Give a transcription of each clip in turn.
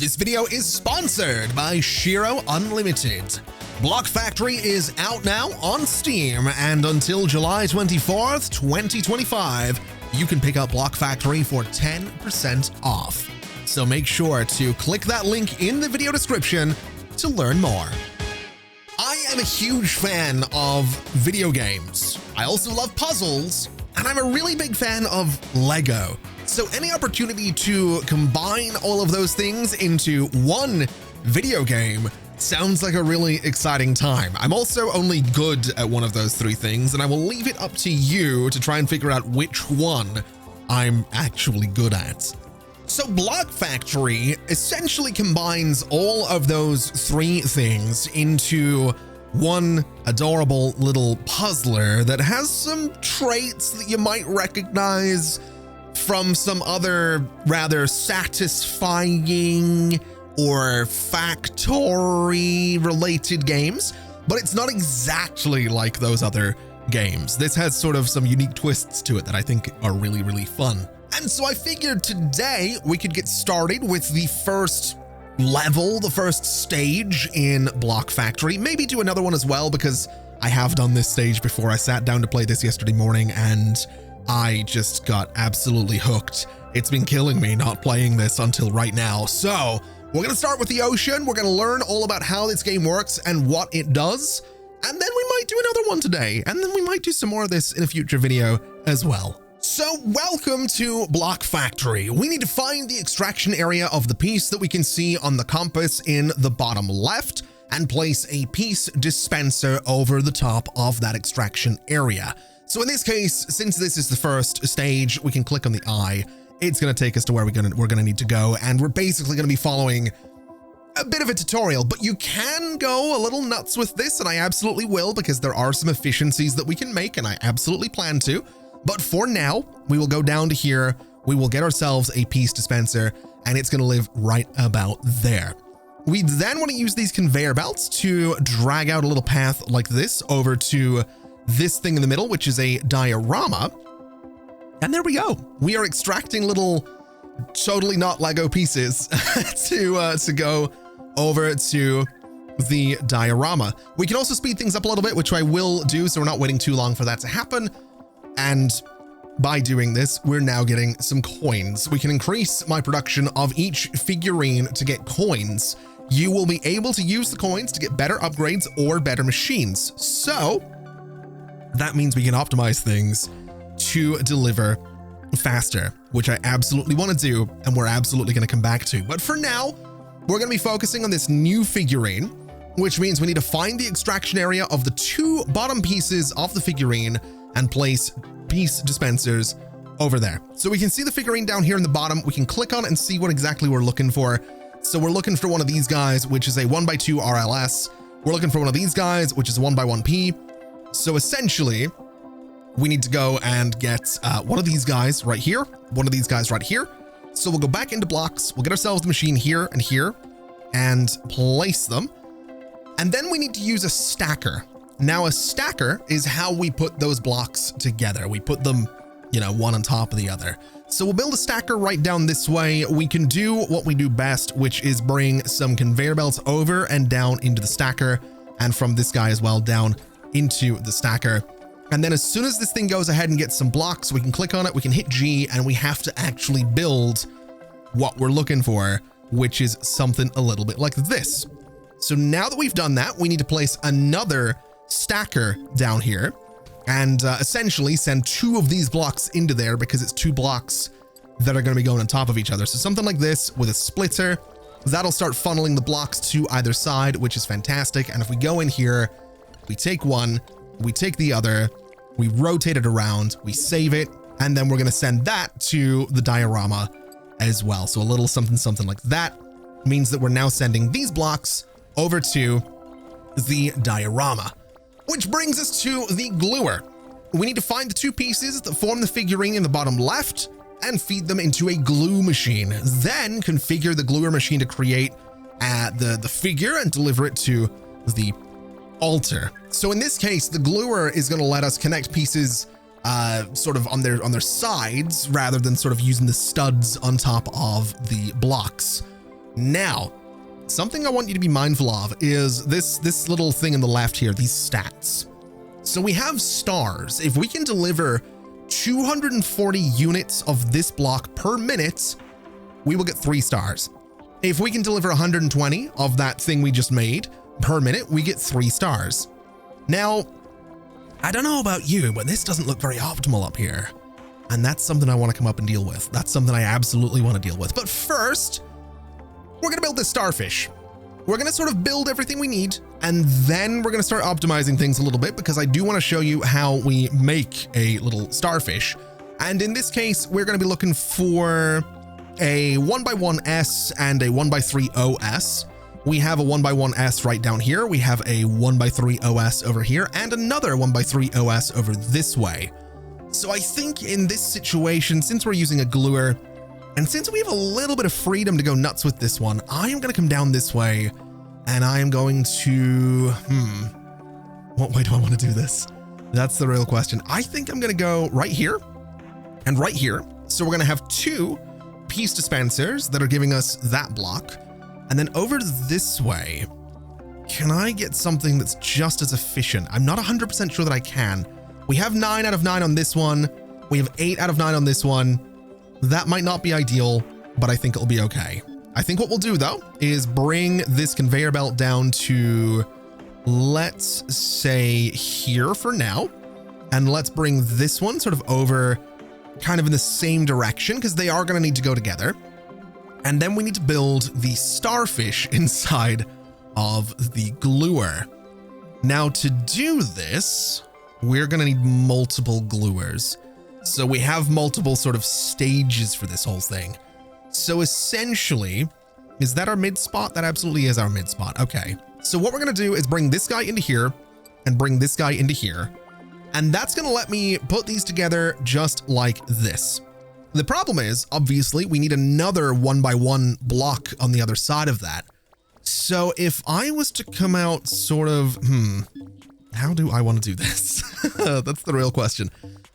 This video is sponsored by Shiro Unlimited. Block Factory is out now on Steam, and until July 24th, 2025, you can pick up Block Factory for 10% off. So make sure to click that link in the video description to learn more. I am a huge fan of video games. I also love puzzles, and I'm a really big fan of Lego. So any opportunity to combine all of those things into one video game sounds like a really exciting time. I'm also only good at one of those three things, and I will leave it up to you to try and figure out which one I'm actually good at. So Block Factory essentially combines all of those three things into one adorable little puzzler that has some traits that you might recognize from some other rather satisfying or factory related games, but it's not exactly like those other games. This has sort of some unique twists to it that I think are really, really fun. And so I figured today we could get started with the first level, the first stage in Block Factory, maybe do another one as well, because I have done this stage before. I sat down to play this yesterday morning and I just got absolutely hooked. It's been killing me not playing this until right now. So we're gonna start with the ocean. We're gonna learn all about how this game works and what it does. And then we might do another one today. And then we might do some more of this in a future video as well. So welcome to Block Factory. We need to find the extraction area of the piece that we can see on the compass in the bottom left and place a piece dispenser over the top of that extraction area. So in this case, since this is the first stage, we can click on the eye. It's going to take us to where we're going to need to go. And we're basically going to be following a bit of a tutorial, but you can go a little nuts with this, and I absolutely will, because there are some efficiencies that we can make, and I absolutely plan to. But for now, we will go down to here. We will get ourselves a piece dispenser, and it's going to live right about there. We then want to use these conveyor belts to drag out a little path like this over to this thing in the middle, which is a diorama. And there we go. We are extracting little totally not Lego pieces to go over to the diorama. We can also speed things up a little bit, which I will do, so we're not waiting too long for that to happen. And by doing this, we're now getting some coins. We can increase my production of each figurine to get coins. You will be able to use the coins to get better upgrades or better machines. So that means we can optimize things to deliver faster, which I absolutely want to do, and we're absolutely going to come back to. But for now, we're going to be focusing on this new figurine, which means we need to find the extraction area of the two bottom pieces of the figurine and place piece dispensers over there. So we can see the figurine down here in the bottom. We can click on it and see what exactly we're looking for. So we're looking for one of these guys, which is a 1x2 RLS. We're looking for one of these guys, which is a 1x1P. So essentially, we need to go and get one of these guys right here, one of these guys right here. So we'll go back into blocks. We'll get ourselves the machine here and here and place them. And then we need to use a stacker. Now, a stacker is how we put those blocks together. We put them, one on top of the other. So we'll build a stacker right down this way. We can do what we do best, which is bring some conveyor belts over and down into the stacker, and from this guy as well down into the stacker. And then as soon as this thing goes ahead and gets some blocks, we can click on it, we can hit G, and we have to actually build what we're looking for, which is something a little bit like this. So now that we've done that, we need to place another stacker down here and essentially send two of these blocks into there, because it's two blocks that are going to be going on top of each other. So something like this with a splitter, that'll start funneling the blocks to either side, which is fantastic. And if we go in here, we take one, we take the other, we rotate it around, we save it, and then we're going to send that to the diorama as well. So a little something like that means that we're now sending these blocks over to the diorama, which brings us to the gluer. We need to find the two pieces that form the figurine in the bottom left and feed them into a glue machine. Then configure the gluer machine to create the figure and deliver it to the altar. So in this case, the gluer is going to let us connect pieces sort of on their sides rather than sort of using the studs on top of the blocks. Now, something I want you to be mindful of is this little thing in the left here, these stats. So we have stars. If we can deliver 240 units of this block per minute, we will get 3 stars. If we can deliver 120 of that thing we just made per minute, we get 3 stars. Now, I don't know about you, but this doesn't look very optimal up here. And that's something I want to come up and deal with. That's something I absolutely want to deal with. But first, we're going to build this starfish. We're going to sort of build everything we need, and then we're going to start optimizing things a little bit, because I do want to show you how we make a little starfish. And in this case, we're going to be looking for a 1x1S and a 1x3 OS. We have a 1x1S right down here. We have a 1x3 OS over here, and another 1x3 OS over this way. So I think in this situation, since we're using a gluer, and since we have a little bit of freedom to go nuts with this one, I am going to come down this way, and I am going to, what way do I want to do this? That's the real question. I think I'm going to go right here and right here. So we're going to have 2 piece dispensers that are giving us that block. And then over this way, can I get something that's just as efficient? I'm not 100% sure that I can. We have 9 out of 9 on this one. We have 8 out of 9 on this one. That might not be ideal, but I think it'll be okay. I think what we'll do though is bring this conveyor belt down to, let's say here for now. And let's bring this one sort of over kind of in the same direction, because they are going to need to go together. And then we need to build the starfish inside of the gluer. Now to do this, we're going to need multiple gluers. So we have multiple sort of stages for this whole thing. So essentially, is that our mid spot? That absolutely is our mid spot. Okay. So what we're going to do is bring this guy into here and bring this guy into here. And that's going to let me put these together just like this. The problem is, obviously, we need another 1x1 block on the other side of that. So if I was to come out sort of, how do I want to do this? That's the real question.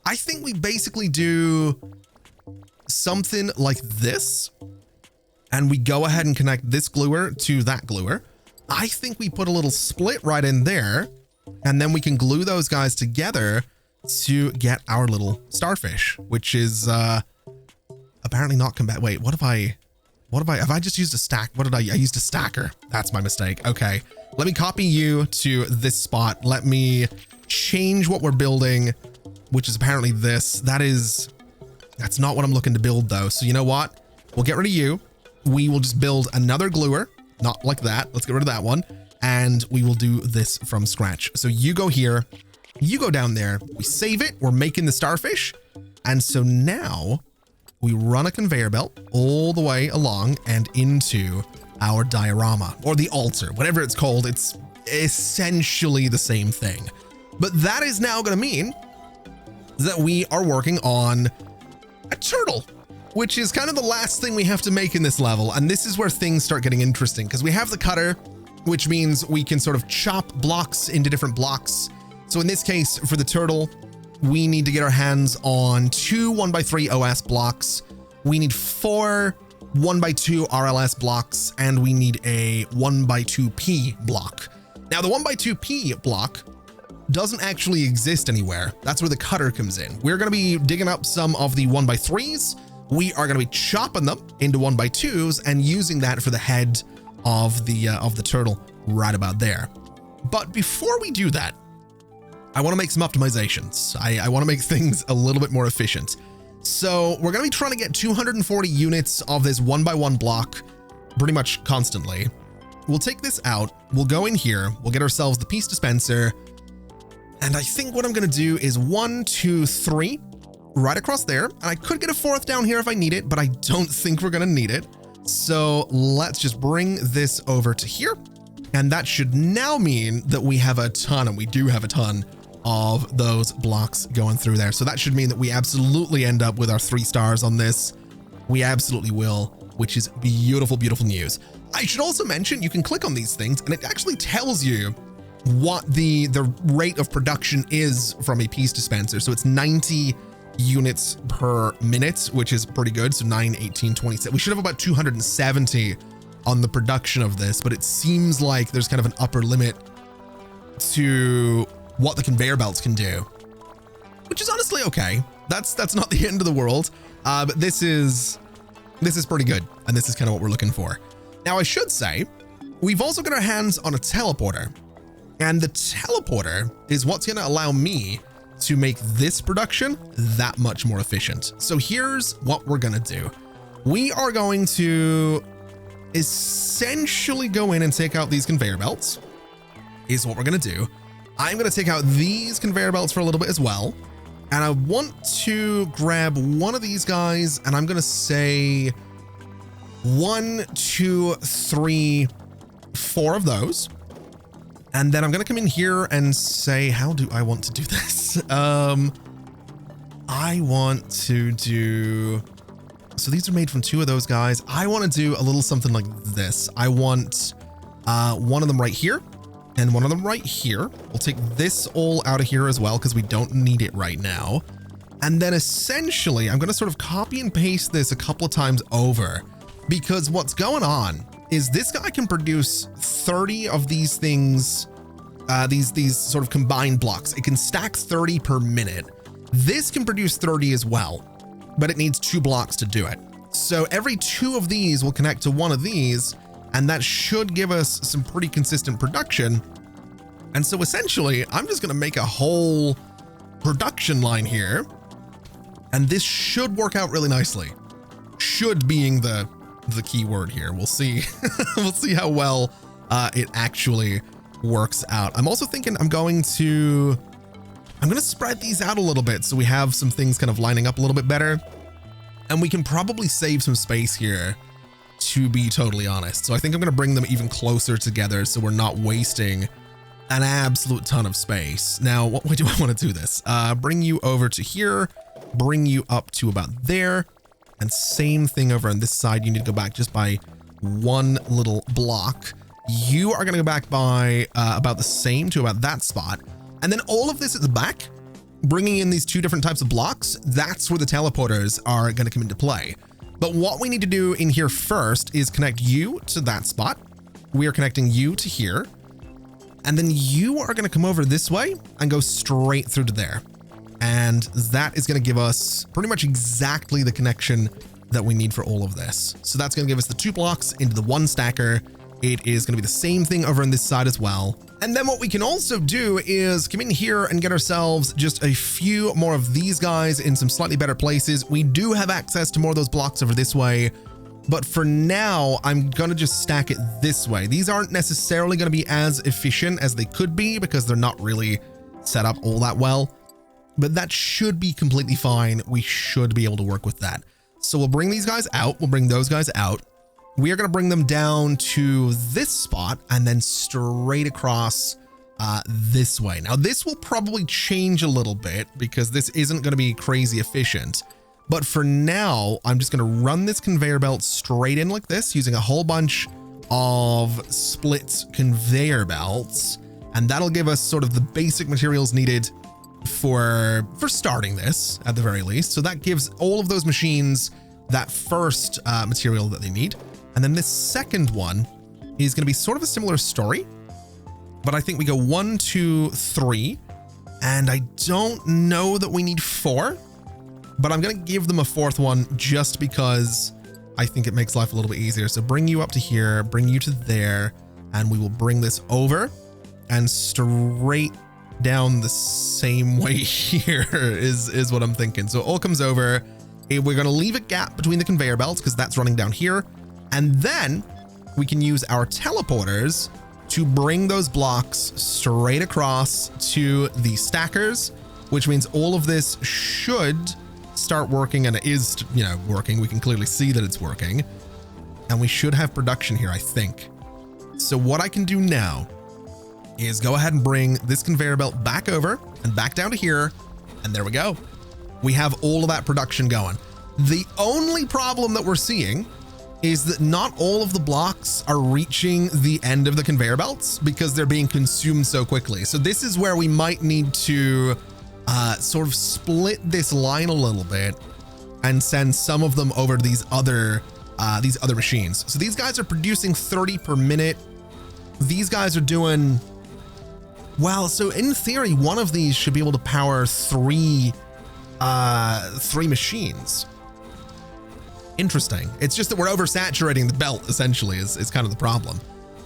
I think we basically do something like this, and we go ahead and connect this gluer to that gluer. I think we put a little split right in there, and then we can glue those guys together to get our little starfish, which is apparently not combat. Wait, have I just used a stack? What did I used a stacker. That's my mistake. Okay, let me copy you to this spot. Let me change what we're building, which is apparently this. That's not what I'm looking to build though. So you know what? We'll get rid of you. We will just build another gluer, not like that. Let's get rid of that one. And we will do this from scratch. So you go here, you go down there, we save it. We're making the starfish. And so now we run a conveyor belt all the way along and into our diorama, or the altar, whatever it's called. It's essentially the same thing. But that is now going to mean that we are working on a turtle, which is kind of the last thing we have to make in this level. And this is where things start getting interesting, because we have the cutter, which means we can sort of chop blocks into different blocks. So in this case, for the turtle, we need to get our hands on 2 1x3 OS blocks. We need 4 1x2 RLS blocks, and we need a 1x2P block. Now the 1x2P block doesn't actually exist anywhere. That's where the cutter comes in. We're going to be digging up some of the 1x3s. We are going to be chopping them into 1x2s and using that for the head of the turtle right about there. But before we do that, I want to make some optimizations. I want to make things a little bit more efficient. So we're going to be trying to get 240 units of this 1x1 block pretty much constantly. We'll take this out. We'll go in here. We'll get ourselves the piece dispenser. And I think what I'm going to do is 1, 2, 3 right across there. And I could get a 4th down here if I need it, but I don't think we're going to need it. So let's just bring this over to here. And that should now mean that we have a ton, and we do have a ton of those blocks going through there. So that should mean that we absolutely end up with our 3 stars on this. We absolutely will, which is beautiful, beautiful news. I should also mention, you can click on these things and it actually tells you what the rate of production is from a piece dispenser. So it's 90 units per minute, which is pretty good. So 9, 18, 27. We should have about 270 on the production of this, but it seems like there's kind of an upper limit to what the conveyor belts can do, which is honestly okay. That's not the end of the world. But this is pretty good. And this is kind of what we're looking for. Now, I should say, we've also got our hands on a teleporter, and the teleporter is what's going to allow me to make this production that much more efficient. So here's what we're going to do. We are going to essentially go in and take out these conveyor belts is what we're going to do. I'm going to take out these conveyor belts for a little bit as well. And I want to grab one of these guys, and I'm going to say 1, 2, 3, 4 of those. And then I'm going to come in here and say, how do I want to do this? I want to do, so these are made from 2 of those guys. I want to do a little something like this. I want one of them right here and one of them right here. We'll take this all out of here as well, because we don't need it right now. And then essentially, I'm going to sort of copy and paste this a couple of times over, because what's going on is this guy can produce 30 of these things, these sort of combined blocks. It can stack 30 per minute. This can produce 30 as well, but it needs 2 blocks to do it. So every 2 of these will connect to one of these, and that should give us some pretty consistent production. And so essentially, I'm just going to make a whole production line here, and this should work out really nicely. Should being the key word here. We'll see. We'll see how well it actually works out. I'm also thinking I'm going to spread these out a little bit so we have some things kind of lining up a little bit better, and we can probably save some space here, to be totally honest. So I think I'm going to bring them even closer together so we're not wasting an absolute ton of space. Now, what way do I want to do this? Bring you over to here, bring you up to about there, and same thing over on this side. You need to go back just by 1 little block. You are going to go back by about the same to about that spot. And then all of this at the back, bringing in these 2 different types of blocks, that's where the teleporters are going to come into play. But what we need to do in here first is connect you to that spot. We are connecting you to here. And then you are going to come over this way and go straight through to there. And that is going to give us pretty much exactly the connection that we need for all of this. So that's going to give us the 2 blocks into the 1 stacker. It is going to be the same thing over on this side as well. And then what we can also do is come in here and get ourselves just a few more of these guys in some slightly better places. We do have access to more of those blocks over this way, but for now, I'm going to just stack it this way. These aren't necessarily going to be as efficient as they could be because they're not really set up all that well, but that should be completely fine. We should be able to work with that. So we'll bring these guys out. We'll bring those guys out. We are going to bring them down to this spot and then straight across this way. Now, this will probably change a little bit because this isn't going to be crazy efficient. But for now, I'm just going to run this conveyor belt straight in like this using a whole bunch of split conveyor belts. And that'll give us sort of the basic materials needed for starting this at the very least. So that gives all of those machines that first material that they need. And then this second one is going to be sort of a similar story, but I think we go 1, 2, 3, and I don't know that we need 4, but I'm going to give them a 4th one just because I think it makes life a little bit easier. So bring you up to here, bring you to there, and we will bring this over and straight down the same way here is what I'm thinking. So it all comes over. We're going to leave a gap between the conveyor belts because that's running down here. And then we can use our teleporters to bring those blocks straight across to the stackers, which means all of this should start working, and it is, working. We can clearly see that it's working, and we should have production here, I think. So what I can do now is go ahead and bring this conveyor belt back over and back down to here, and there we go. We have all of that production going. The only problem that we're seeing is that not all of the blocks are reaching the end of the conveyor belts because they're being consumed so quickly. So this is where we might need to sort of split this line a little bit and send some of them over to these other these other machines. So these guys are producing 30 per minute. These guys are doing, well, so in theory, one of these should be able to power three machines. Interesting. It's just that we're oversaturating the belt, essentially, is kind of the problem.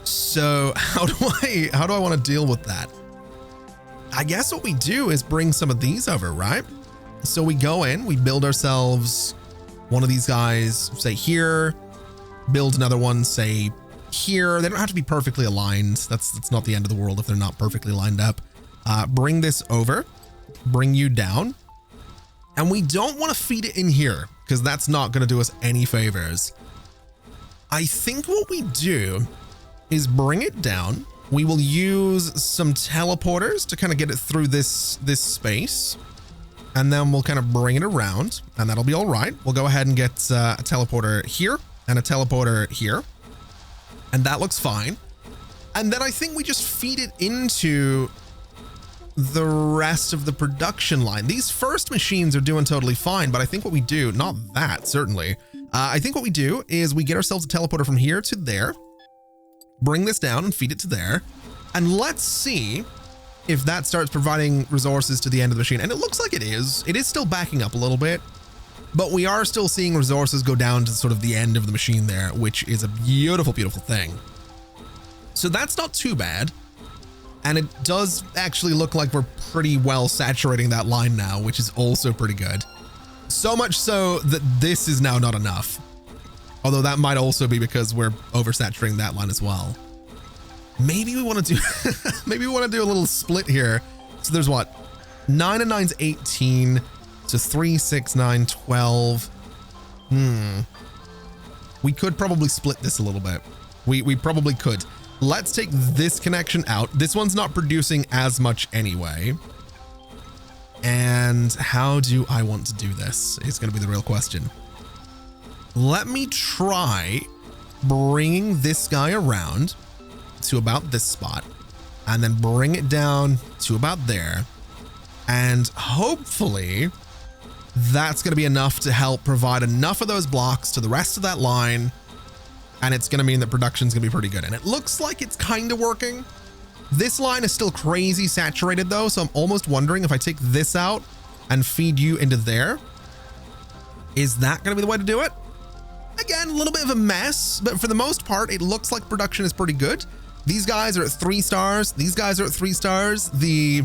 So how do I want to deal with that? I guess what we do is bring some of these over, right? So we go in, we build ourselves one of these guys, say here, build another one, say here. They don't have to be perfectly aligned. That's not the end of the world if they're not perfectly lined up. Bring this over, bring you down. And we don't want to feed it in here because that's not going to do us any favors. I think what we do is bring it down. We will use some teleporters to kind of get it through this space. And then we'll kind of bring it around and that'll be all right. We'll go ahead and get a teleporter here and a teleporter here. And that looks fine. And then I think we just feed it into the rest of the production line. These first machines are doing totally fine, but I think what we do, not that certainly. I think what we do is we get ourselves a teleporter from here to there, bring this down and feed it to there. And let's see if that starts providing resources to the end of the machine. And it looks like it is. It is still backing up a little bit, but we are still seeing resources go down to sort of the end of the machine there, which is a beautiful, beautiful thing. So that's not too bad. And it does actually look like we're pretty well saturating that line now, which is also pretty good. So much so that this is now not enough. Although that might also be because we're oversaturating that line as well. Maybe we want to do, maybe we want to do a little split here. So there's what? 9 and 9's 18. So 3, 6, 9, 12. We could probably split this a little bit. We probably could. Let's take this connection out. This one's not producing as much anyway. And how do I want to do this? Is going to be the real question. Let me try bringing this guy around to about this spot and then bring it down to about there. And hopefully that's going to be enough to help provide enough of those blocks to the rest of that line. And it's going to mean that production's going to be pretty good. And it looks like it's kind of working. This line is still crazy saturated though. So I'm almost wondering if I take this out and feed you into there. Is that going to be the way to do it? Again, a little bit of a mess, but for the most part, it looks like production is pretty good. These guys are at 3 stars. These guys are at 3 stars. The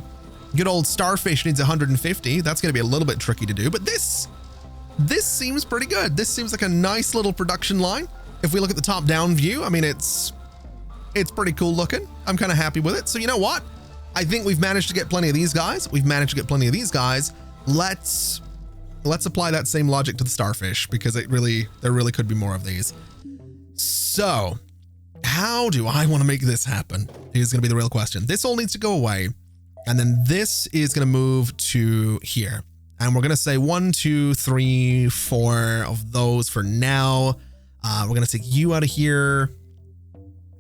good old starfish needs 150. That's going to be a little bit tricky to do, but this seems pretty good. This seems like a nice little production line. If we look at the top down view, I mean, it's pretty cool looking. I'm kind of happy with it. So you know what? I think we've managed to get plenty of these guys. We've managed to get plenty of these guys. Let's apply that same logic to the starfish because there really could be more of these. So how do I want to make this happen is going to be the real question. This all needs to go away. And then this is going to move to here. And we're going to say 1, 2, 3, 4 of those for now. We're going to take you out of here.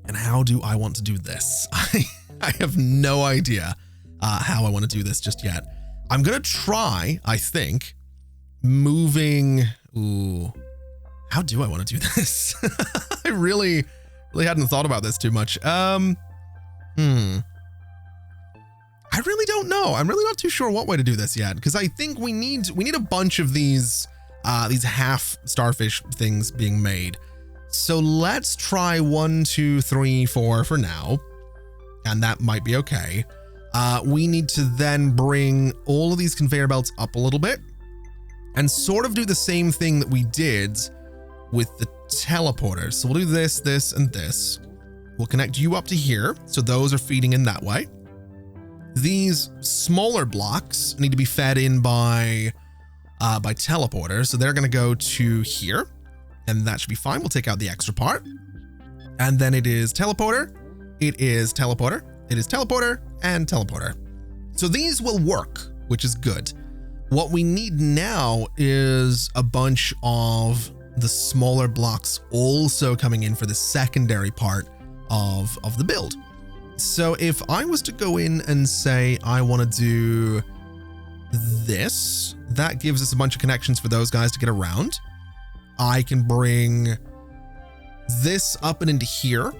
And how do I want to do this? I have no idea how I want to do this just yet. I'm going to try, I think, moving. Ooh, how do I want to do this? I really hadn't thought about this too much. I really don't know. I'm really not too sure what way to do this yet, because I think we need a bunch of these half starfish things being made. So let's try 1, 2, 3, 4 for now. And that might be okay. We need to then bring all of these conveyor belts up a little bit and sort of do the same thing that we did with the teleporter. So we'll do this, this, and this. We'll connect you up to here. So those are feeding in that way. These smaller blocks need to be fed in by teleporters. So they're going to go to here and that should be fine. We'll take out the extra part. And then it is teleporter. It is teleporter. It is teleporter and teleporter. So these will work, which is good. What we need now is a bunch of the smaller blocks also coming in for the secondary part of the build. So if I was to go in and say, I want to do this, that gives us a bunch of connections for those guys to get around. I can bring this up and into here.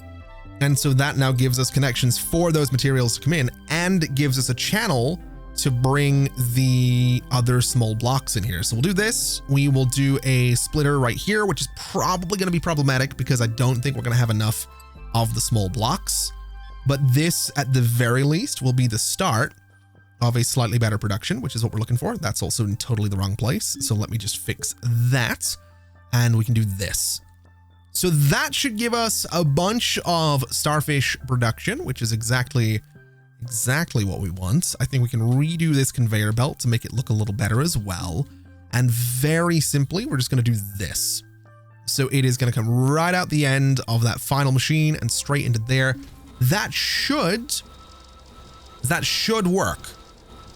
And so that now gives us connections for those materials to come in, and it gives us a channel to bring the other small blocks in here. So we'll do this. We will do a splitter right here, which is probably going to be problematic because I don't think we're going to have enough of the small blocks. But this, at the very least, will be the start of a slightly better production, which is what we're looking for. That's also in totally the wrong place. So let me just fix that, and we can do this. So that should give us a bunch of starfish production, which is exactly what we want. I think we can redo this conveyor belt to make it look a little better as well. And very simply, we're just going to do this. So it is going to come right out the end of that final machine and straight into there. That should work.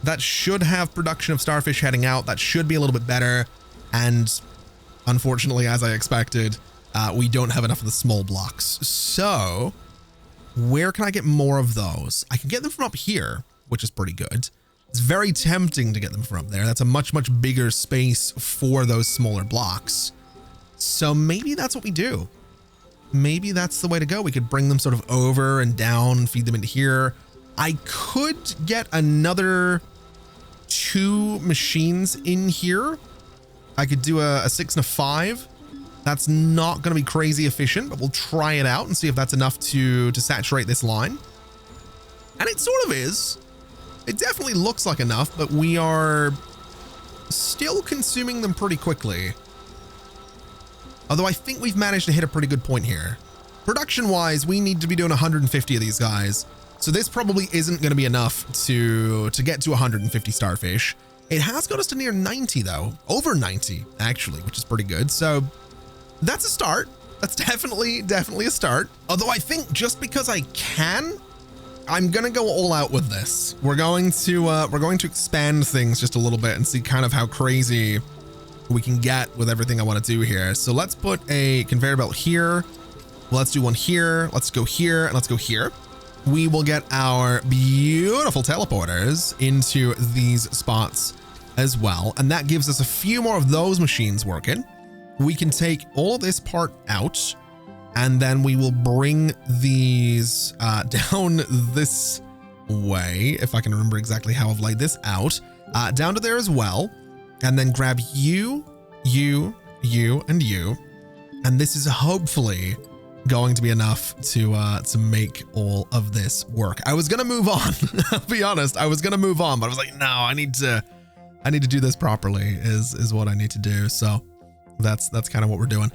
That should have production of starfish heading out. That should be a little bit better. And unfortunately, as I expected, we don't have enough of the small blocks. So where can I get more of those? I can get them from up here, which is pretty good. It's very tempting to get them from up there. That's a much, much bigger space for those smaller blocks. So maybe that's what we do. Maybe that's the way to go. We could bring them sort of over and down, feed them into here. I could get another 2 machines in here. I could do a 6 and a 5. That's not going to be crazy efficient, but we'll try it out and see if that's enough to saturate this line. And it sort of is. It definitely looks like enough, but we are still consuming them pretty quickly. Although I think we've managed to hit a pretty good point here. Production-wise, we need to be doing 150 of these guys. So this probably isn't going to be enough to get to 150 starfish. It has got us to near 90 though. Over 90, actually, which is pretty good. So that's a start. That's definitely a start. Although I think just because I can, I'm going to go all out with this. We're going to expand things just a little bit and see kind of how crazy we can get with everything I want to do here. So let's put a conveyor belt here. Let's do one here. Let's go here and let's go here. We will get our beautiful teleporters into these spots as well. And that gives us a few more of those machines working. We can take all of this part out, and then we will bring these down this way, if I can remember exactly how I've laid this out, down to there as well, and then grab you, and you, and this is hopefully going to be enough to make all of this work. I was gonna move on. I'll be honest, I was gonna move on, but I was like, no, I need to do this properly is what I need to do. So that's kind of what we're doing.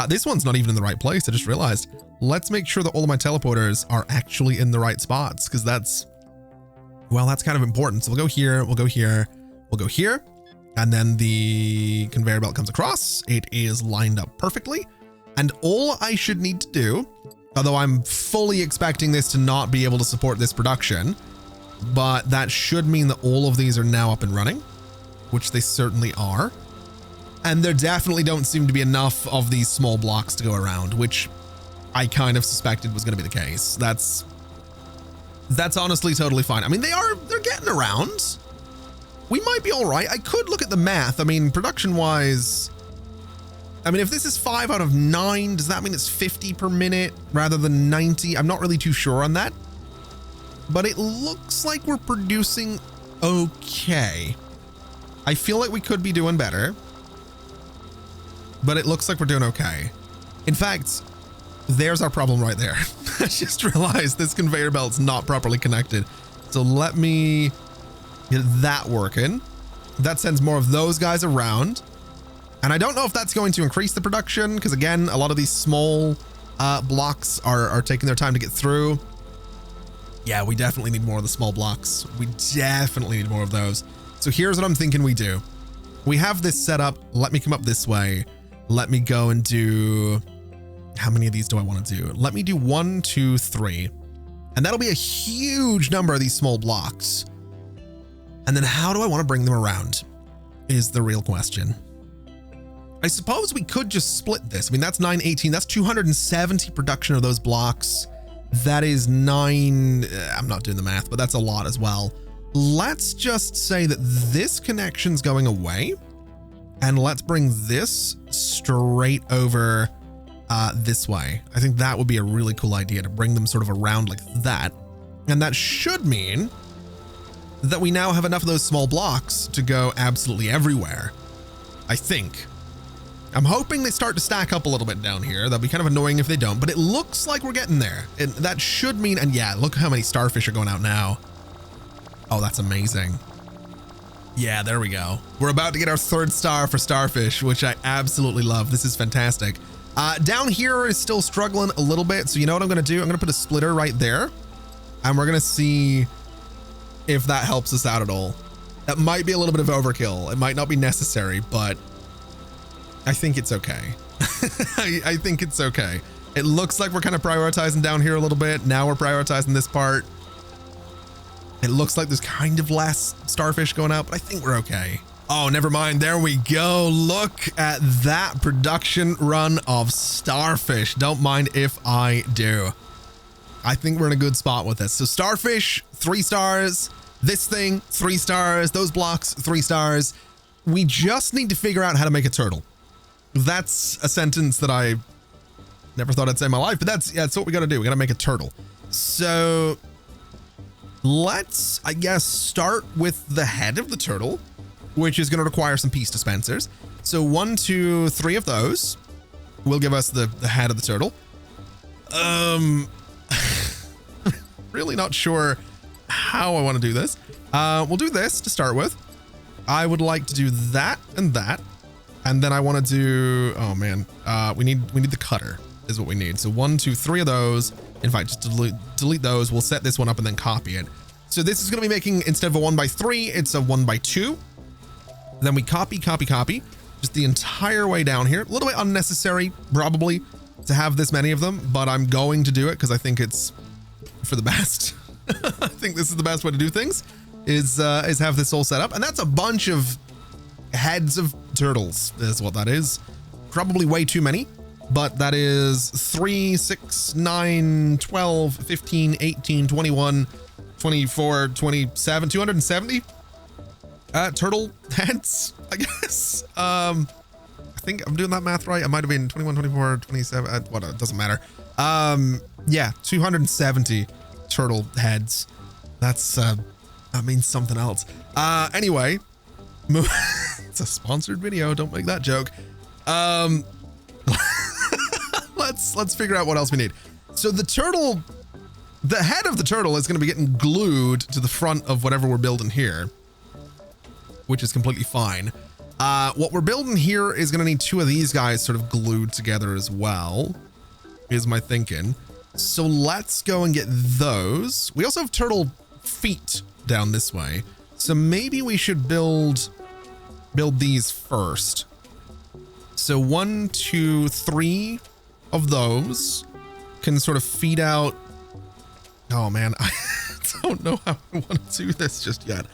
This one's not even in the right place. I just realized. Let's make sure that all of my teleporters are actually in the right spots, because that's kind of important. So we'll go here, we'll go here, we'll go here, and then the conveyor belt comes across. It is lined up perfectly. And all I should need to do, although I'm fully expecting this to not be able to support this production, but that should mean that all of these are now up and running, which they certainly are. And there definitely don't seem to be enough of these small blocks to go around, which I kind of suspected was going to be the case. That's honestly totally fine. I mean, they're getting around. We might be all right. I could look at the math. I mean, production wise, I mean, if this is 5 out of 9, does that mean it's 50 per minute rather than 90? I'm not really too sure on that, but it looks like we're producing okay. I feel like we could be doing better, but it looks like we're doing okay. In fact, there's our problem right there. I just realized this conveyor belt's not properly connected. So let me get that working. That sends more of those guys around. And I don't know if that's going to increase the production, because again, a lot of these small blocks are taking their time to get through. Yeah, we definitely need more of the small blocks. We definitely need more of those. So here's what I'm thinking we do. We have this set up. Let me come up this way. Let me go and do, how many of these do I want to do? Let me do 1, 2, 3. And that'll be a huge number of these small blocks. And then how do I want to bring them around is the real question. I suppose we could just split this. I mean, that's 918. That's 270 production of those blocks. That is 9. I'm not doing the math, but that's a lot as well. Let's just say that this connection's going away, and let's bring this straight over this way. I think that would be a really cool idea to bring them sort of around like that. And that should mean that we now have enough of those small blocks to go absolutely everywhere. I think. I'm hoping they start to stack up a little bit down here. That'll be kind of annoying if they don't, but it looks like we're getting there. And that should mean, and yeah, look how many starfish are going out now. Oh, that's amazing. Yeah, there we go. We're about to get our 3rd star for starfish, which I absolutely love. This is fantastic. Down here is still struggling a little bit. So you know what I'm going to do? I'm going to put a splitter right there, and we're going to see if that helps us out at all. That might be a little bit of overkill. It might not be necessary, but I think it's okay. I think it's okay. It looks like we're kind of prioritizing down here a little bit. Now we're prioritizing this part. It looks like there's kind of less starfish going out, but I think we're okay. Oh, never mind. There we go. Look at that production run of starfish. Don't mind if I do. I think we're in a good spot with this. So starfish, 3 stars. This thing, 3 stars. Those blocks, 3 stars. We just need to figure out how to make a turtle. That's a sentence that I never thought I'd say in my life, but that's what we got to do. We got to make a turtle. So let's, I guess, start with the head of the turtle, which is going to require some piece dispensers. So 1, 2, 3 of those will give us the head of the turtle. Really not sure how I want to do this. We'll do this to start with. I would like to do that and that. And then I want to do, oh man, we need the cutter is what we need. So 1, 2, 3 of those. In fact, just delete those. We'll set this one up and then copy it. So this is going to be making, instead of a 1x3, it's a 1x2. Then we copy, just the entire way down here. A little bit unnecessary, probably, to have this many of them, but I'm going to do it because I think it's for the best. I think this is the best way to do things, is have this all set up. And that's a bunch of heads of turtles is what that is. Probably way too many, but that is 3, 6, 9, 12, 15, 18, 21, 24, 27, 270 turtle heads, I guess. I think I'm doing that math right. I might have been 21, 24, 27, what, it doesn't matter. Yeah, 270 turtle heads. That's, that means something else. Anyway, it's a sponsored video. Don't make that joke. Let's figure out what else we need. So the turtle, the head of the turtle is going to be getting glued to the front of whatever we're building here, which is completely fine. What we're building here is going to need 2 of these guys sort of glued together as well, is my thinking. So let's go and get those. We also have turtle feet down this way. So maybe we should build these first. So 1, 2, 3 of those can sort of feed out. Oh man, I don't know how I want to do this just yet.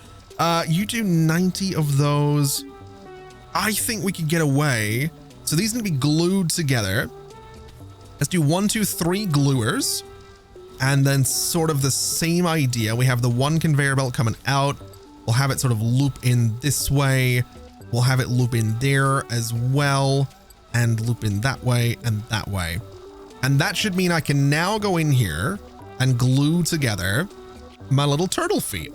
You do 90 of those. I think we could get away. So these need to be glued together. Let's do 1, 2, 3 gluers. And then sort of the same idea. We have the 1 conveyor belt coming out. We'll have it sort of loop in this way. We'll have it loop in there as well, and loop in that way and that way. And that should mean I can now go in here and glue together my little turtle feet,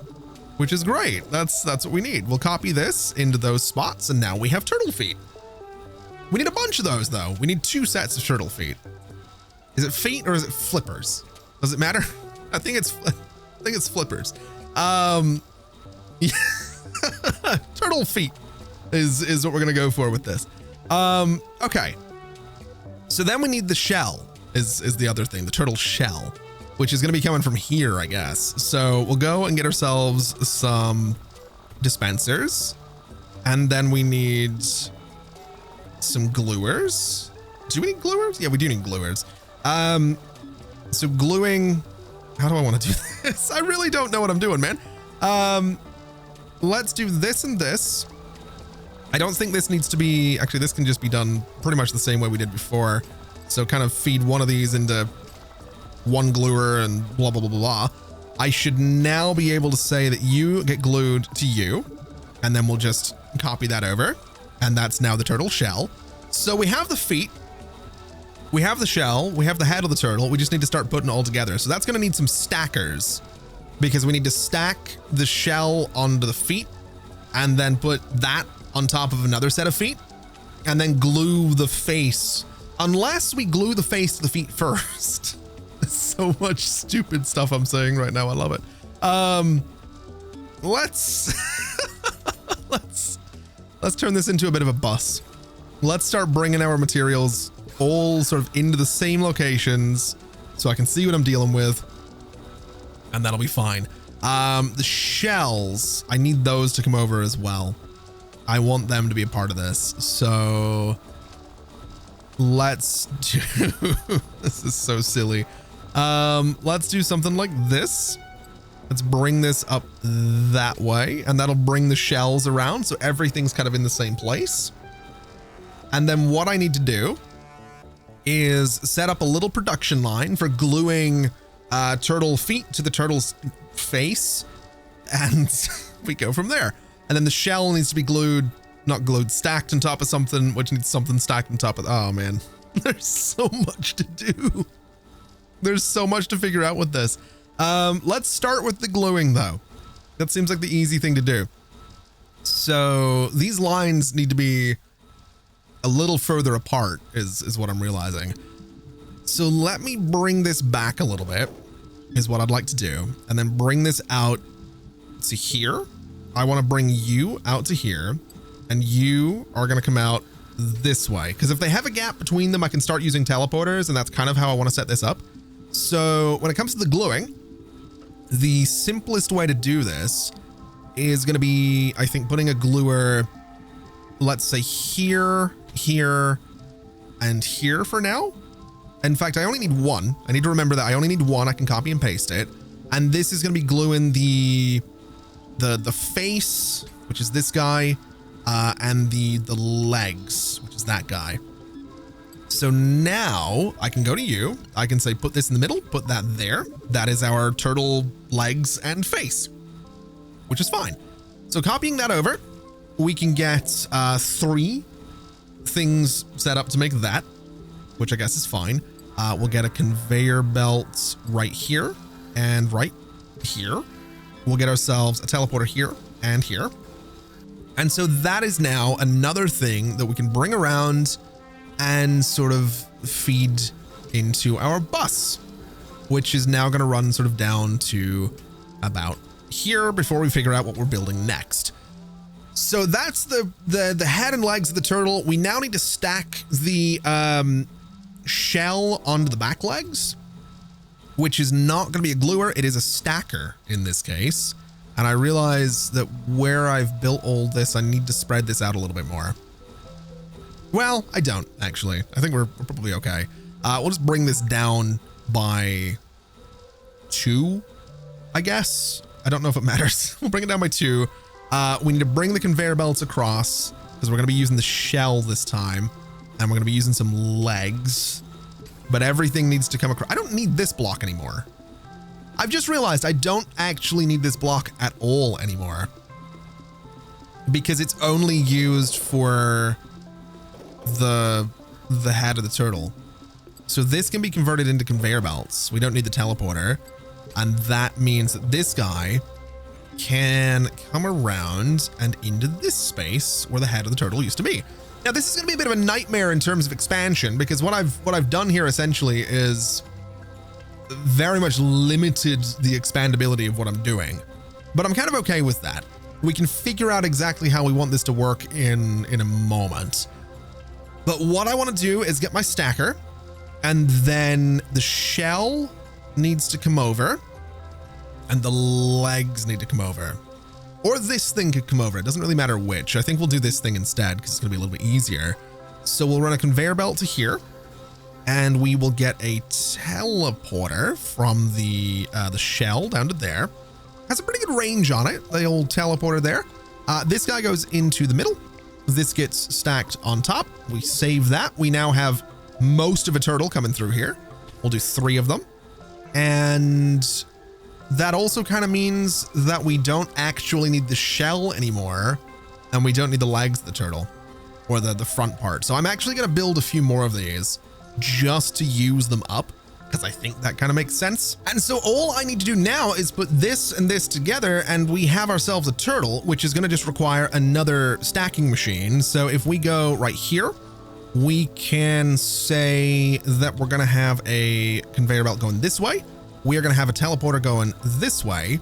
which is great. That's what we need. We'll copy this into those spots, and now we have turtle feet. We need a bunch of those though. We need 2 sets of turtle feet. Is it feet or is it flippers? Does it matter? I think it's flippers. Yeah. Turtle feet is what we're gonna go for with this. Okay. So then we need the shell is the other thing, the turtle shell, which is gonna be coming from here, I guess. So we'll go and get ourselves some dispensers, and then we need some gluers. Do we need gluers? Yeah, we do need gluers. So gluing, how do I want to do this? I really don't know what I'm doing, man. Let's do this and this. I don't think this needs to be, actually this can just be done pretty much the same way we did before. So kind of feed one of these into one gluer and blah, blah, blah, blah, blah. I should now be able to say that you get glued to you, and then we'll just copy that over. And that's now the turtle shell. So we have the feet. we have the shell, we have the head of the turtle. We just need to start putting it all together. So that's going to need some stackers because we need to stack the shell onto the feet and then put that on top of another set of feet and then glue the face. Unless we glue the face to the feet first. There's so much stupid stuff I'm saying right now. I love it. Let's turn this into a bit of a bus. Let's start bringing our materials all sort of into the same locations so I can see what I'm dealing with, and that'll be fine. The shells, I need those to come over as well. I want them to be a part of this. So let's do, this is so silly. Let's do something like this. Let's bring this up that way, and that'll bring the shells around. So everything's kind of in the same place. And then what I need to do is set up a little production line for gluing turtle feet to the turtle's face, and we go from there. And then the shell needs to be glued, not glued, stacked on top of something, which needs something stacked on top of, oh man, there's so much to do. There's so much to figure out with this. Let's start with the gluing though. That seems like the easy thing to do. So these lines need to be a little further apart is what I'm realizing. So let me bring this back a little bit is what I'd like to do. And then bring this out to here. I want to bring you out to here, and you are going to come out this way. Because if they have a gap between them, I can start using teleporters, and that's kind of how I want to set this up. So when it comes to the gluing, the simplest way to do this is going to be, I think, putting a gluer, let's say here, here, and here for now. In fact, I only need one. I need to remember that I only need one. I can copy and paste it. And this is going to be gluing the face, which is this guy, and the legs, which is that guy. So now I can go to you. I can say, put this in the middle, put that there. That is our turtle legs and face, which is fine. So copying that over, we can get 3 things set up to make that, which I guess is fine. We'll get a conveyor belt right here and right here. We'll get ourselves a teleporter here and here. And so that is now another thing that we can bring around and sort of feed into our bus, which is now going to run sort of down to about here before we figure out what we're building next. So that's the head and legs of the turtle. We now need to stack the shell onto the back legs, which is not going to be a gluer. It is a stacker in this case. And I realize that where I've built all this, I need to spread this out a little bit more. Well, I don't actually. I think we're probably okay. We'll just bring this down by 2, I guess. I don't know if it matters. We'll bring it down by 2. We need to bring the conveyor belts across because we're going to be using the shell this time, and we're going to be using some legs, but everything needs to come across. I don't need this block anymore. I've just realized I don't actually need this block at all anymore because it's only used for the head of the turtle. So this can be converted into conveyor belts. We don't need the teleporter. And that means that this guy can come around and into this space where the head of the turtle used to be. Now, this is going to be a bit of a nightmare in terms of expansion because what I've done here essentially is very much limited the expandability of what I'm doing, but I'm kind of okay with that. We can figure out exactly how we want this to work in a moment. But what I want to do is get my stacker, and then the shell needs to come over and the legs need to come over, or this thing could come over. It doesn't really matter which. I think we'll do this thing instead because it's going to be a little bit easier. So we'll run a conveyor belt to here, and we will get a teleporter from the shell down to there. Has a pretty good range on it, the old teleporter there. This guy goes into the middle. This gets stacked on top. We save that. We now have most of a turtle coming through here. We'll do 3 of them. And that also kind of means that we don't actually need the shell anymore, and we don't need the legs of the turtle or the front part. So I'm actually going to build a few more of these just to use them up, because I think that kind of makes sense. And so all I need to do now is put this and this together, and we have ourselves a turtle, which is going to just require another stacking machine. So if we go right here, we can say that we're going to have a conveyor belt going this way. We are going to have a teleporter going this way.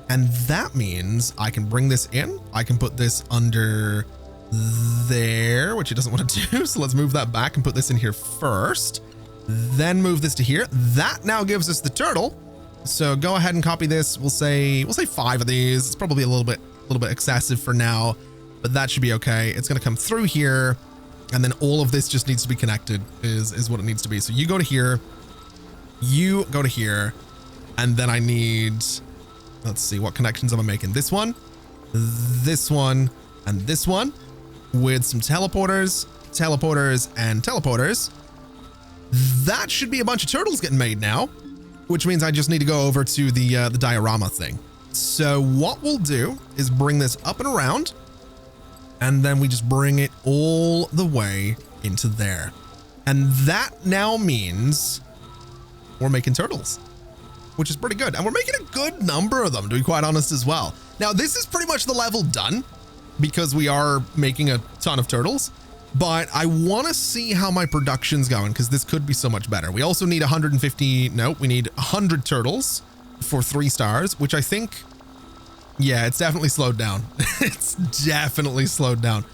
And that means I can bring this in. I can put this under there, which it doesn't want to do. So let's move that back and put this in here first, then move this to here. That now gives us the turtle. So go ahead and copy this. We'll say 5 of these. It's probably a little bit excessive for now, but that should be okay. It's going to come through here. And then all of this just needs to be connected is what it needs to be. So you go to here, you go to here, and then I need, let's see, what connections am I making? This one, and this one with some teleporters, and teleporters. That should be a bunch of turtles getting made now, which means I just need to go over to the diorama thing. So what we'll do is bring this up and around, and then we just bring it all the way into there. And that now means we're making turtles, which is pretty good. And we're making a good number of them, to be quite honest, as well. Now, this is pretty much the level done because we are making a ton of turtles, but I want to see how my production's going because this could be so much better. We also need 150. No, we need 100 turtles for 3 stars, which I think, yeah, it's definitely slowed down. It's definitely slowed down.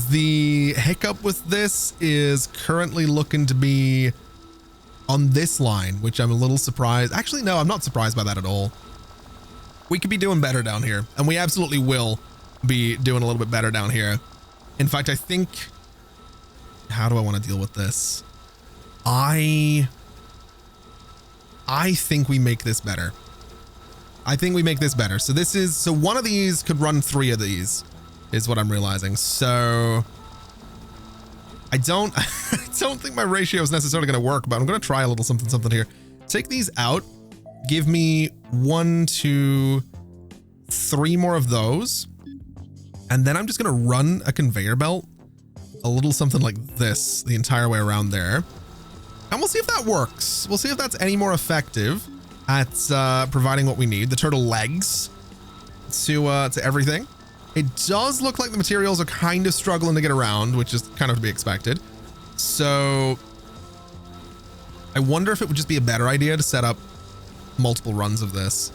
The hiccup with this is currently looking to be on this line, which I'm a little surprised. Actually, no, I'm not surprised by that at all. We could be doing better down here, and we absolutely will be doing a little bit better down here. In fact, I think, how do I want to deal with this? I think we make this better. I think we make this better. So this is, so one of these could run 3 of these is what I'm realizing. So I don't think my ratio is necessarily going to work, but I'm going to try a little something here. Take these out. Give me 1, 2, 3 more of those. And then I'm just going to run a conveyor belt, a little something like this, the entire way around there. And we'll see if that works. We'll see if that's any more effective at providing what we need, the turtle legs to everything. It does look like the materials are kind of struggling to get around, which is kind of to be expected. So I wonder if it would just be a better idea to set up multiple runs of this.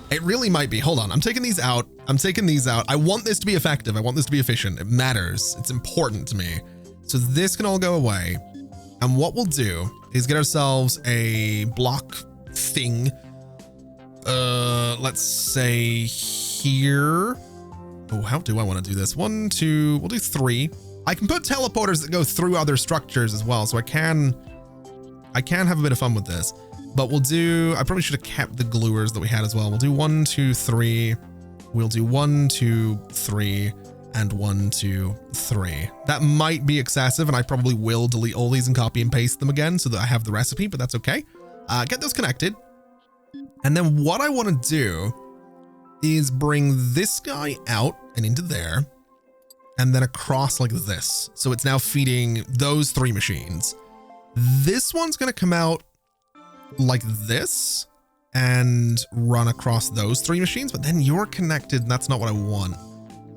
It really might be. Hold on. I'm taking these out. I want this to be effective. I want this to be efficient. It matters. It's important to me. So this can all go away. And what we'll do is get ourselves a block thing. Let's say here. Oh, how do I want to do this? 1, 2, we'll do 3. I can put teleporters that go through other structures as well. So I can have a bit of fun with this, but we'll do, I probably should have kept the gluers that we had as well. We'll do 1, 2, 3. We'll do 1, 2, 3. And 1, 2, 3. That might be excessive, and I probably will delete all these and copy and paste them again so that I have the recipe, but that's okay. Get those connected. And then what I want to do is bring this guy out and into there, and then across like this. So it's now feeding those 3 machines. This one's going to come out like this and run across those 3 machines, but then you're connected, and that's not what I want.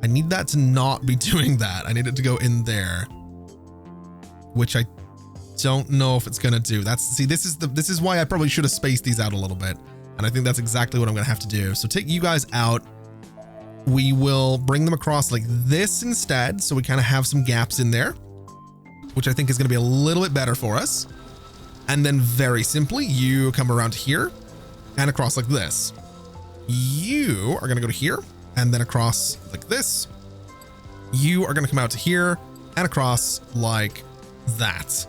I need that to not be doing that. I need it to go in there, which I don't know if it's going to do. See, this is why I probably should have spaced these out a little bit. And I think that's exactly what I'm going to have to do. So take you guys out. We will bring them across like this instead. So we kind of have some gaps in there, which I think is going to be a little bit better for us. And then very simply, you come around here and across like this. You are going to go to here and then across like this. You are going to come out to here and across like that.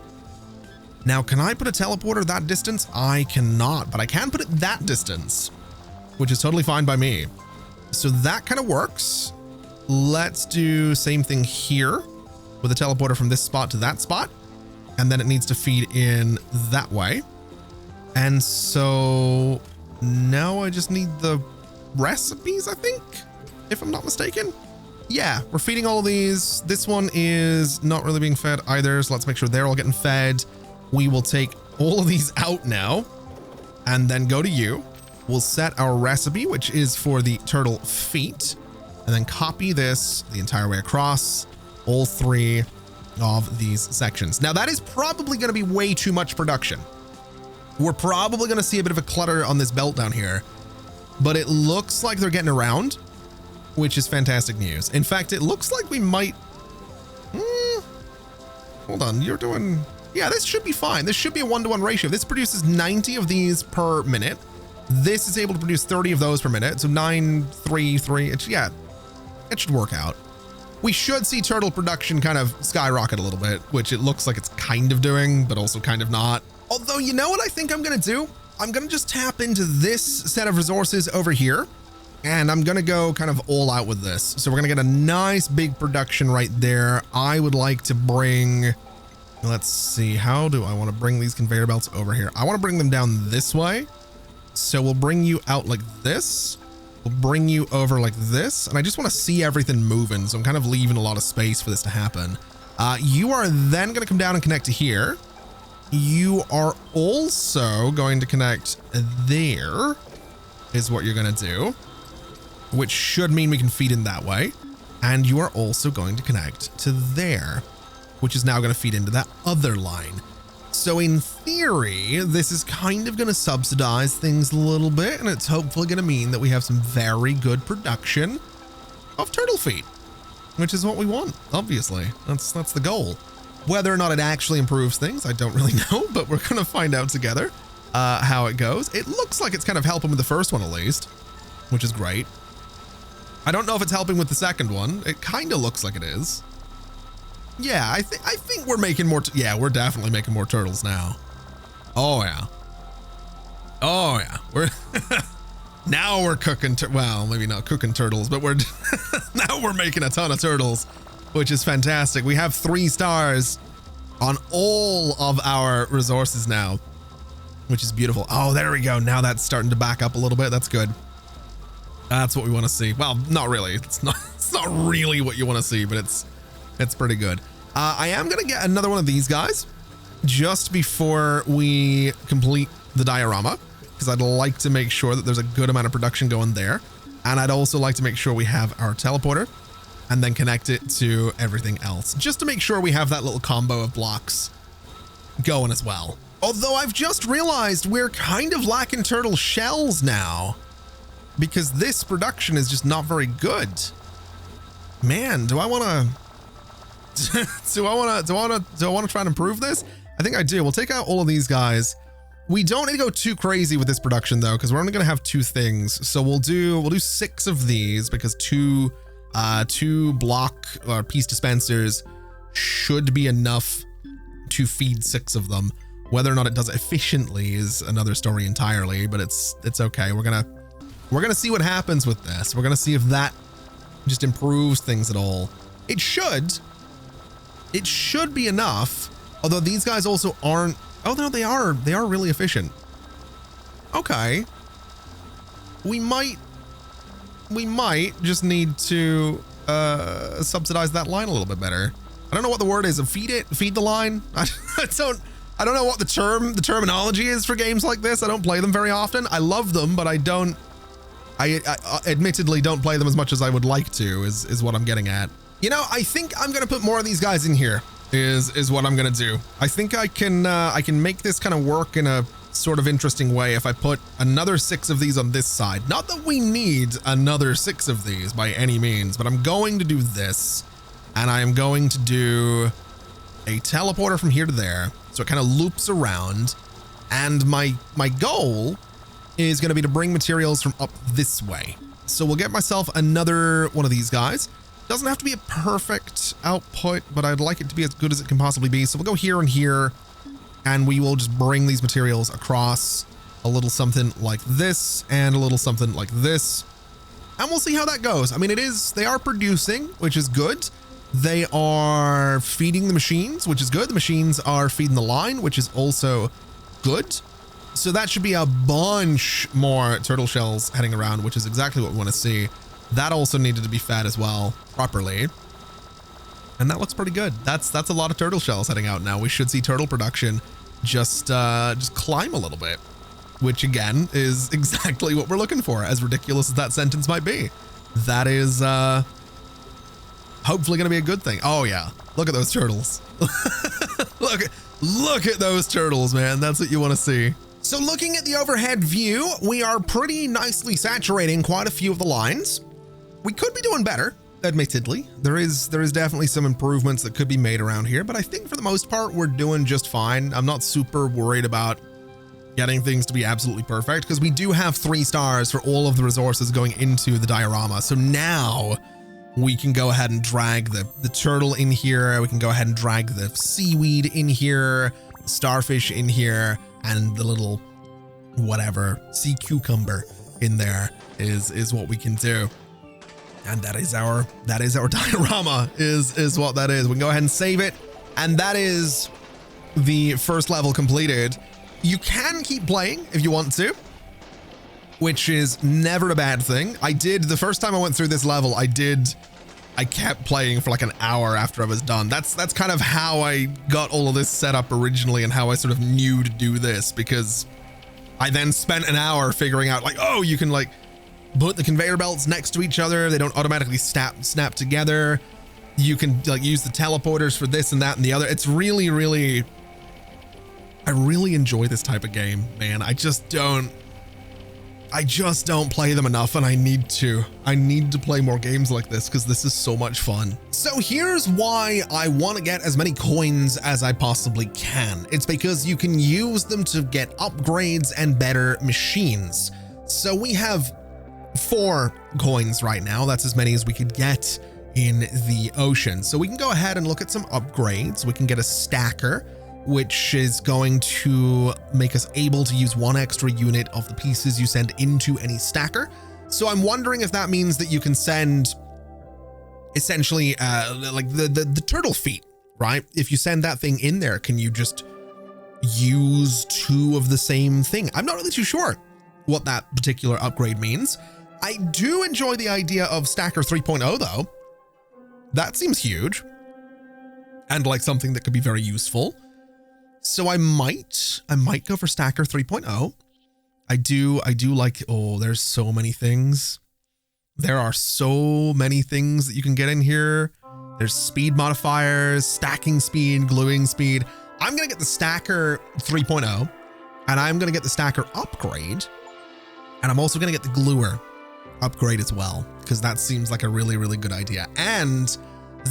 Now, can I put a teleporter that distance? I cannot, but I can put it that distance, which is totally fine by me. So that kind of works. Let's do same thing here with a teleporter from this spot to that spot. And then it needs to feed in that way. And so now I just need the recipes, I think, if I'm not mistaken. Yeah, we're feeding all of these. This one is not really being fed either, so let's make sure they're all getting fed. We will take all of these out now and then go to you. We'll set our recipe, which is for the turtle feet, and then copy this the entire way across all 3 of these sections. Now that is probably going to be way too much production. We're probably going to see a bit of a clutter on this belt down here, but it looks like they're getting around, which is fantastic news. In fact, it looks like we might, hold on, you're doing, yeah, this should be fine. This should be a 1-to-1 ratio. This produces 90 of these per minute. This is able to produce 30 of those per minute. So 9, 3, 3. Yeah, it should work out. We should see turtle production kind of skyrocket a little bit, which it looks like it's kind of doing, but also kind of not. Although, you know what I think I'm going to do? I'm going to just tap into this set of resources over here, and I'm going to go kind of all out with this. So we're going to get a nice big production right there. I would like to bring, let's see, how do I want to bring these conveyor belts over here? I want to bring them down this way. So we'll bring you out like this. We'll bring you over like this. And I just want to see everything moving. So I'm kind of leaving a lot of space for this to happen. You are then going to come down and connect to here. You are also going to connect there is what you're going to do, which should mean we can feed in that way. And you are also going to connect to there, which is now going to feed into that other line. So in theory, this is kind of going to subsidize things a little bit, and it's hopefully going to mean that we have some very good production of turtle feet, which is what we want, obviously. That's the goal. Whether or not it actually improves things, I don't really know, but we're going to find out together how it goes. It looks like it's kind of helping with the first one at least, which is great. I don't know if it's helping with the second one. It kind of looks like it is. Yeah, I think we're making more. Yeah, we're definitely making more turtles now. Oh yeah. Oh yeah. We're now we're cooking. Well, maybe not cooking turtles, but we're now we're making a ton of turtles, which is fantastic. We have 3 stars on all of our resources now, which is beautiful. Oh, there we go. Now that's starting to back up a little bit. That's good. That's what we want to see. Well, not really. It's not really what you want to see, but it's pretty good. I am going to get another one of these guys just before we complete the diorama, because I'd like to make sure that there's a good amount of production going there. And I'd also like to make sure we have our teleporter and then connect it to everything else, just to make sure we have that little combo of blocks going as well. Although I've just realized we're kind of lacking turtle shells now, because this production is just not very good. Man, do I want to do I want to try and improve this? I think I do. We'll take out all of these guys. We don't need to go too crazy with this production though, because we're only going to have 2 things. So we'll do 6 of these, because 2 block or piece dispensers should be enough to feed 6 of them. Whether or not it does it efficiently is another story entirely, but it's okay. We're gonna see what happens with this. We're gonna see if that just improves things at all. It should be enough, although these guys also aren't. Oh no, they are really efficient. Okay, we might just need to subsidize that line a little bit better. I don't know what the word is. Feed the line. I don't know what the terminology is for games like this. I don't play them very often. I love them, but I admittedly don't play them as much as I would like to, is what I'm getting at. You know, I think I'm going to put more of these guys in here is what I'm going to do. I think I can make this kind of work in a sort of interesting way if I put another 6 of these on this side. Not that we need another 6 of these by any means, but I'm going to do this, and I am going to do a teleporter from here to there. So it kind of loops around, and my goal is going to be to bring materials from up this way. So we'll get myself another one of these guys. Doesn't have to be a perfect output, but I'd like it to be as good as it can possibly be. So we'll go here and here, and we will just bring these materials across, a little something like this and a little something like this, and we'll see how that goes. I mean, they are producing, which is good. They are feeding the machines, which is good. The machines are feeding the line, which is also good. So that should be a bunch more turtle shells heading around, which is exactly what we want to see. That also needed to be fed as well properly. And that looks pretty good. That's a lot of turtle shells heading out now. We should see turtle production just climb a little bit, which again is exactly what we're looking for, as ridiculous as that sentence might be. That is hopefully going to be a good thing. Oh yeah, look at those turtles. look at those turtles, man. That's what you want to see. So looking at the overhead view, we are pretty nicely saturating quite a few of the lines. We could be doing better, admittedly. There is definitely some improvements that could be made around here, but I think for the most part, we're doing just fine. I'm not super worried about getting things to be absolutely perfect, because we do have 3 stars for all of the resources going into the diorama. So now we can go ahead and drag the turtle in here. We can go ahead and drag the seaweed in here, the starfish in here, and the little whatever sea cucumber in there is what we can do. And that is our diorama is what that is. We can go ahead and save it. And that is the first level completed. You can keep playing if you want to, which is never a bad thing. The first time I went through this level, I kept playing for like an hour after I was done. That's kind of how I got all of this set up originally, and how I sort of knew to do this, because I then spent an hour figuring out like, oh, you can like put the conveyor belts next to each other. They don't automatically snap together. You can like use the teleporters for this and that and the other. It's really, really, I really enjoy this type of game, man. I just don't play them enough, and I need to play more games like this, because this is so much fun. So here's why I want to get as many coins as I possibly can. It's because you can use them to get upgrades and better machines. So we have 4 coins right now. That's as many as we could get in the ocean. So we can go ahead and look at some upgrades. We can get a stacker, which is going to make us able to use 1 extra unit of the pieces you send into any stacker. So I'm wondering if that means that you can send essentially like the turtle feet, right? If you send that thing in there, can you just use 2 of the same thing? I'm not really too sure what that particular upgrade means. I do enjoy the idea of Stacker 3.0 though. That seems huge and like something that could be very useful. So I might go for Stacker 3.0. I do like, oh, there's so many things. There are so many things that you can get in here. There's speed modifiers, stacking speed, gluing speed. I'm going to get the Stacker 3.0, and I'm going to get the Stacker upgrade. And I'm also going to get the gluer upgrade as well, because that seems like a really, really good idea. And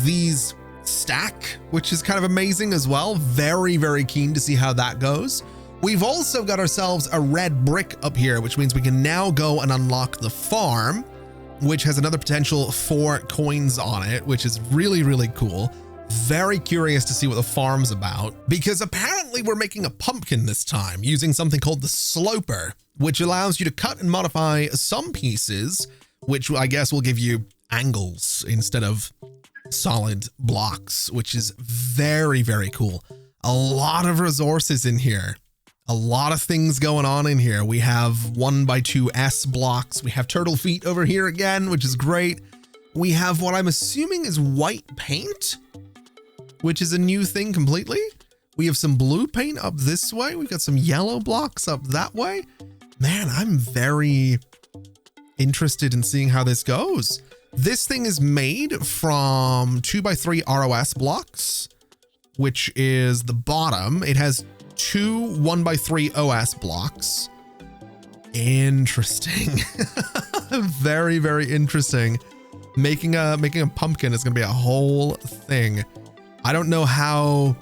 these stack, which is kind of amazing as well. Very, very keen to see how that goes. We've also got ourselves a red brick up here, which means we can now go and unlock the farm, which has another potential 4 coins on it, which is really, really cool. Very curious to see what the farm's about, because apparently we're making a pumpkin this time using something called the sloper, which allows you to cut and modify some pieces, which I guess will give you angles instead of solid blocks, which is very, very cool. A lot of resources in here. A lot of things going on in here. We have 1x2S blocks. We have turtle feet over here again, which is great. We have what I'm assuming is white paint, which is a new thing completely. We have some blue paint up this way. We've got some yellow blocks up that way. Man, I'm very interested in seeing how this goes. This thing is made from 2x3 ROS blocks, which is the bottom. It has 2 1x3 OS blocks. Interesting. Very, very interesting. Making a pumpkin is going to be a whole thing. I don't know how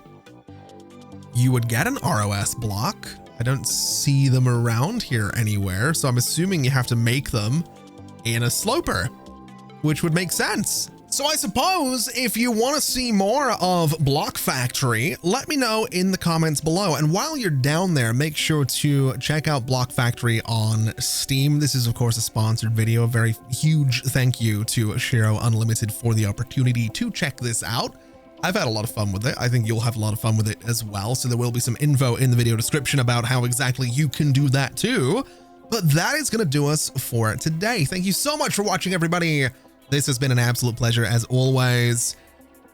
you would get an ROS block. I don't see them around here anywhere, so I'm assuming you have to make them in a sloper, which would make sense. So I suppose if you want to see more of Block Factory, let me know in the comments below. And while you're down there, make sure to check out Block Factory on Steam. This is, of course, a sponsored video. A very huge thank you to Shiro Unlimited for the opportunity to check this out. I've had a lot of fun with it. I think you'll have a lot of fun with it as well. So there will be some info in the video description about how exactly you can do that too. But that is going to do us for today. Thank you so much for watching, everybody. This has been an absolute pleasure as always.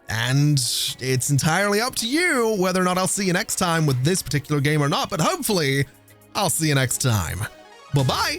And it's entirely up to you whether or not I'll see you next time with this particular game or not. But hopefully I'll see you next time. Bye-bye.